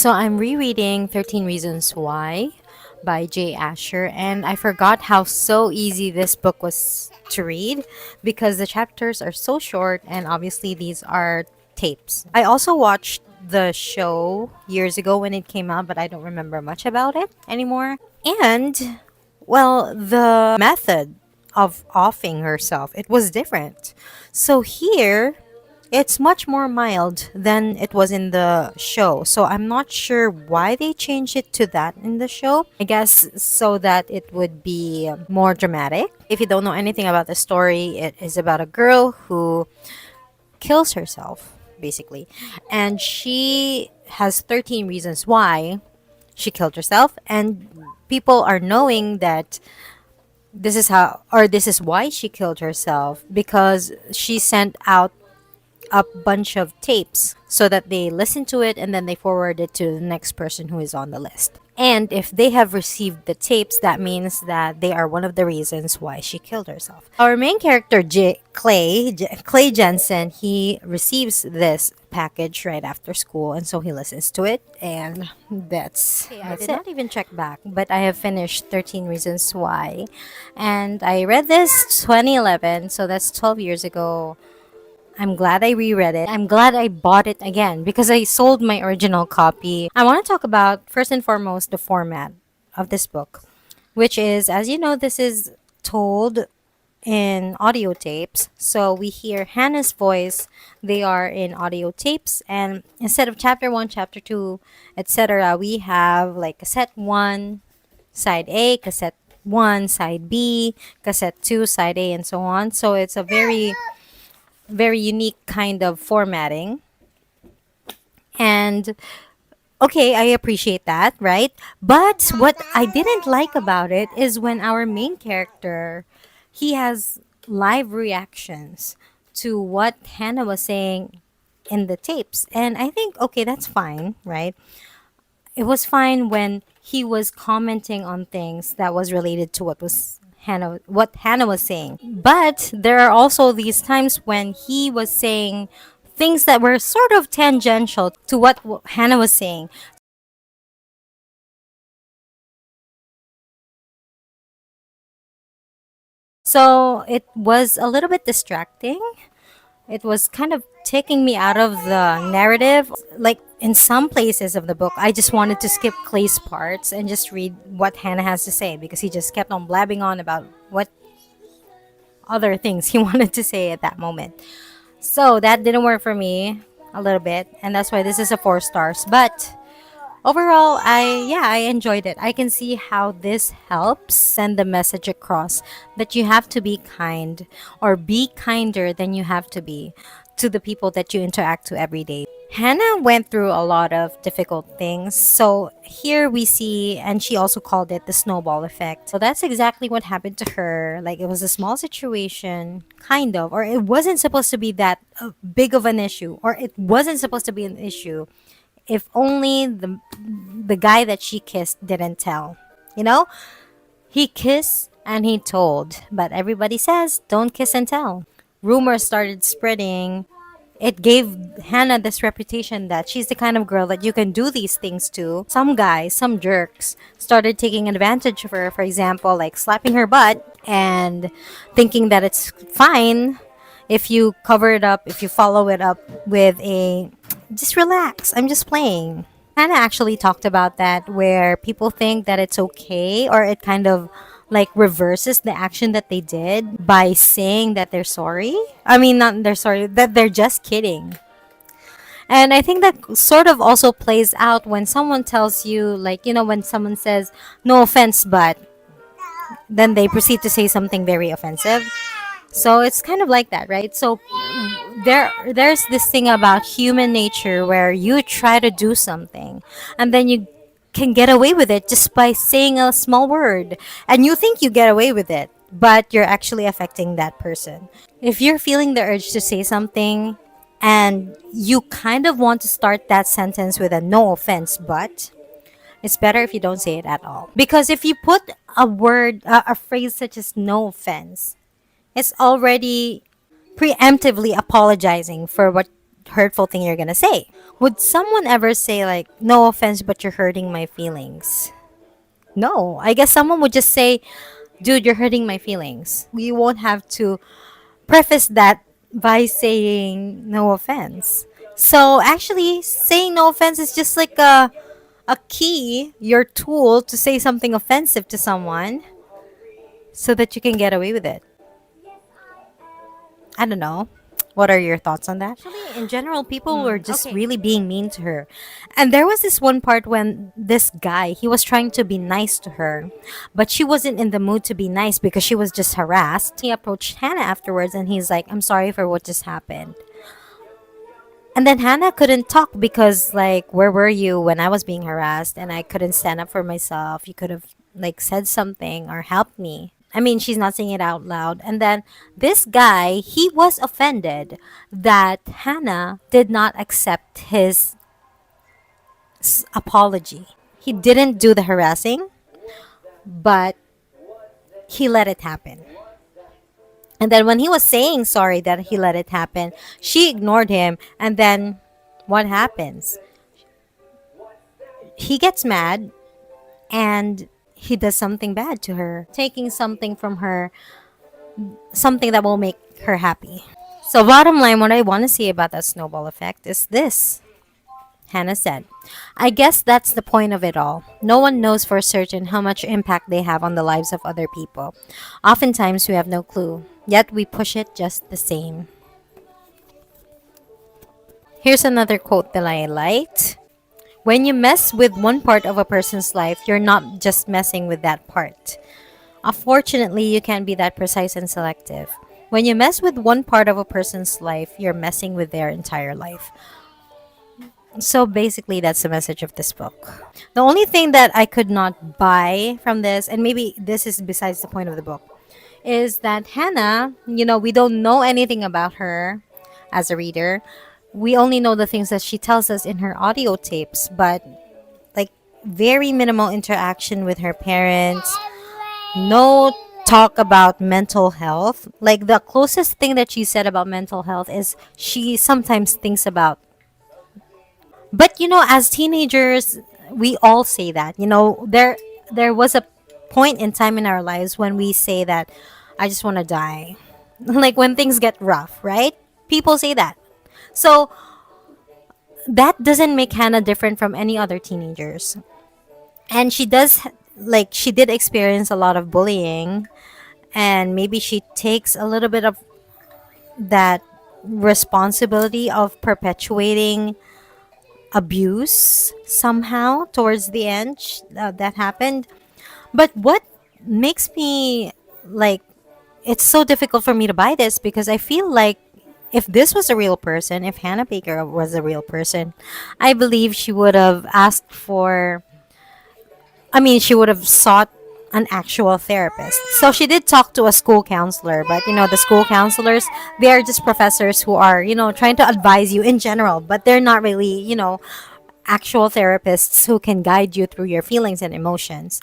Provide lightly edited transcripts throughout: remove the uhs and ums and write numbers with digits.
So I'm rereading 13 Reasons Why by Jay Asher, and I forgot how so easy this book was to read because the chapters are so short, and obviously these are tapes. I also watched the show years ago when it came out, but I don't remember much about it anymore. And, well, the method of offing herself, it was different. So here, it's much more mild than it was in the show. So I'm not sure why they changed it to that in the show. I guess so that it would be more dramatic. If you don't know anything about the story, it is about a girl who kills herself, basically. And she has 13 reasons why she killed herself. And people are knowing that this is how, or this is why she killed herself, because she sent out a bunch of tapes so that they listen to it and then they forward it to the next person who is on the list. And if they have received the tapes, that means that they are one of the reasons why she killed herself. Our main character, Clay Jensen, he receives this package right after school, and so he listens to it, and I did not even check back, but I have finished 13 Reasons Why, and I read this 2011, so that's 12 years ago. I'm glad I reread it. I'm glad I bought it again because I sold my original copy. I want to talk about, first and foremost, the format of this book, which is, as you know, this is told in audio tapes. So we hear Hannah's voice. They are in audio tapes. And instead of chapter 1, chapter 2, etc., we have like cassette 1, side A, cassette 1, side B, cassette 2, side A, and so on. So it's a very unique kind of formatting. And okay, I appreciate that, right? But what I didn't like about it is when our main character, he has live reactions to what Hannah was saying in the tapes. And I think, okay, that's fine, right? It was fine when he was commenting on things that was related to what Hannah was saying. But there are also these times when he was saying things that were sort of tangential to what Hannah was saying. So it was a little bit distracting. It was kind of taking me out of the narrative. Like in some places of the book, I just wanted to skip Clay's parts and just read what Hannah has to say because he just kept on blabbing on about what other things he wanted to say at that moment. So that didn't work for me a little bit, and that's why this is a 4 stars. But overall, I enjoyed it. I can see how this helps send the message across that you have to be kind or be kinder than you have to be to the people that you interact to every day. Hannah went through a lot of difficult things. So here we see, and she also called it the snowball effect. So that's exactly what happened to her. Like it was a small situation, kind of, or it wasn't supposed to be that big of an issue, or it wasn't supposed to be an issue if only the guy that she kissed didn't tell. You know, he kissed and he told, but everybody says don't kiss and tell. Rumors started spreading. It gave Hannah this reputation that she's the kind of girl that you can do these things to. Some guys, some jerks, started taking advantage of her, for example, like slapping her butt and thinking that it's fine if you cover it up, if you follow it up with a just relax, I'm just playing. Hannah actually talked about that where people think that it's okay or it kind of like reverses the action that they did by saying that they're sorry. I mean, not they're sorry, that they're just kidding. And I think that sort of also plays out when someone tells you, like, when someone says, no offense, but then they proceed to say something very offensive. So it's kind of like that, right? So there's this thing about human nature where you try to do something and then you can get away with it just by saying a small word and you think you get away with it, but you're actually affecting that person. If you're feeling the urge to say something and you kind of want to start that sentence with a no offense, but it's better if you don't say it at all. Because if you put a phrase such as no offense, it's already preemptively apologizing for what hurtful thing you're gonna say. Would someone ever say, like, no offense, but you're hurting my feelings? No. I guess someone would just say, dude, you're hurting my feelings. We won't have to preface that by saying no offense. So actually, saying no offense is just like a key, your tool to say something offensive to someone so that you can get away with it. I don't know. What are your thoughts on that? Actually, in general, people were just really being mean to her. And there was this one part when this guy, he was trying to be nice to her, but she wasn't in the mood to be nice because she was just harassed. He approached Hannah afterwards and he's like, I'm sorry for what just happened. And then Hannah couldn't talk because, like, where were you when I was being harassed and I couldn't stand up for myself? You could have, like, said something or helped me. I mean, she's not saying it out loud. And then this guy, he was offended that Hannah did not accept his apology. He didn't do the harassing, but he let it happen. And then when he was saying sorry that he let it happen, she ignored him. And then what happens? He gets mad and he does something bad to her, taking something from her, something that will make her happy. So, bottom line, what I want to say about that snowball effect is this. Hannah said, I guess that's the point of it all. No one knows for certain how much impact they have on the lives of other people. Oftentimes, we have no clue, yet we push it just the same. Here's another quote that I liked. When you mess with one part of a person's life, you're not just messing with that part. Unfortunately, you can't be that precise and selective. When you mess with one part of a person's life, you're messing with their entire life. So basically, that's the message of this book. The only thing that I could not buy from this, and maybe this is besides the point of the book, is that Hannah, we don't know anything about her as a reader. We only know the things that she tells us in her audio tapes, but like very minimal interaction with her parents, no talk about mental health. Like the closest thing that she said about mental health is she sometimes thinks about. But as teenagers, we all say that. There was a point in time in our lives when we say that I just want to die. Like when things get rough, right? People say that. So that doesn't make Hannah different from any other teenagers. And she did experience a lot of bullying, and maybe she takes a little bit of that responsibility of perpetuating abuse somehow towards the end that happened. But what makes me like it's so difficult for me to buy this because I feel like if this was a real person, if Hannah Baker was a real person, I believe she would have asked for, I mean, she would have sought an actual therapist. So she did talk to a school counselor, but the school counselors, they are just professors who are, trying to advise you in general, but they're not really, actual therapists who can guide you through your feelings and emotions.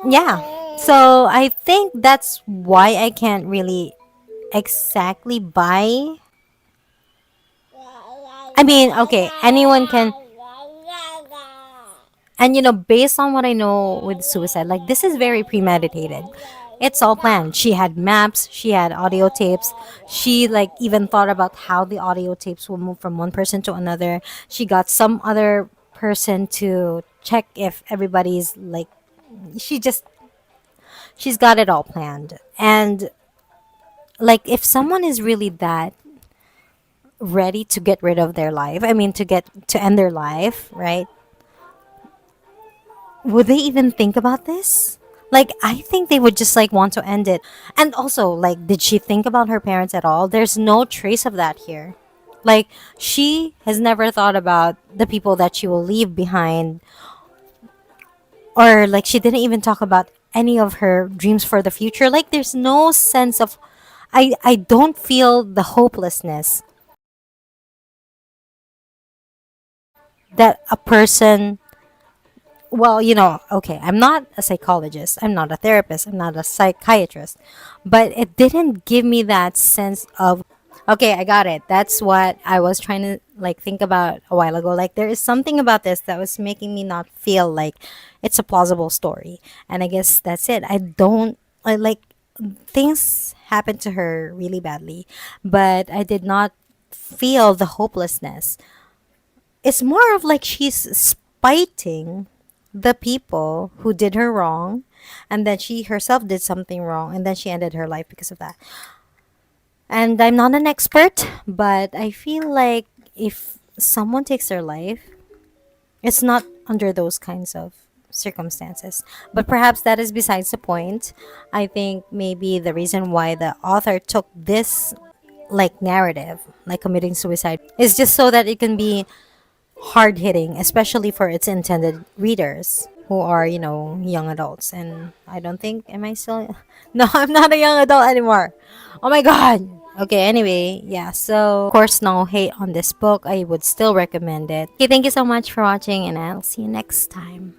Yeah. So I think that's why I can't really exactly buy. I mean, okay, anyone can. And based on what I know with suicide, like this is very premeditated. It's all planned. She had maps, she had audio tapes. She like even thought about how the audio tapes will move from one person to another. She got some other person to check if everybody's like she just she's got it all planned. And like if someone is really that ready to get rid of their life, I mean to end their life, right? Would they even think about this? Like, I think they would just like want to end it. And also, like, did she think about her parents at all? There's no trace of that here. Like, she has never thought about the people that she will leave behind, or like, she didn't even talk about any of her dreams for the future. Like, there's no sense of, I don't feel the hopelessness that a person, well, okay, I'm not a psychologist, I'm not a therapist, I'm not a psychiatrist, but it didn't give me that sense of, okay, I got it. That's what I was trying to like think about a while ago. Like there is something about this that was making me not feel like it's a plausible story. And I guess that's it. I like things happened to her really badly, but I did not feel the hopelessness. It's more of like she's spiting the people who did her wrong, and then she herself did something wrong, and then she ended her life because of that. And I'm not an expert, but I feel like if someone takes their life, it's not under those kinds of circumstances. But perhaps that is besides the point. I think maybe the reason why the author took this like narrative, like committing suicide, is just so that it can be hard hitting, especially for its intended readers who are, young adults. And I don't think, am I still? No, I'm not a young adult anymore. Oh my God. Okay, anyway, yeah, so of course, no hate on this book. I would still recommend it. Okay, thank you so much for watching, and I'll see you next time.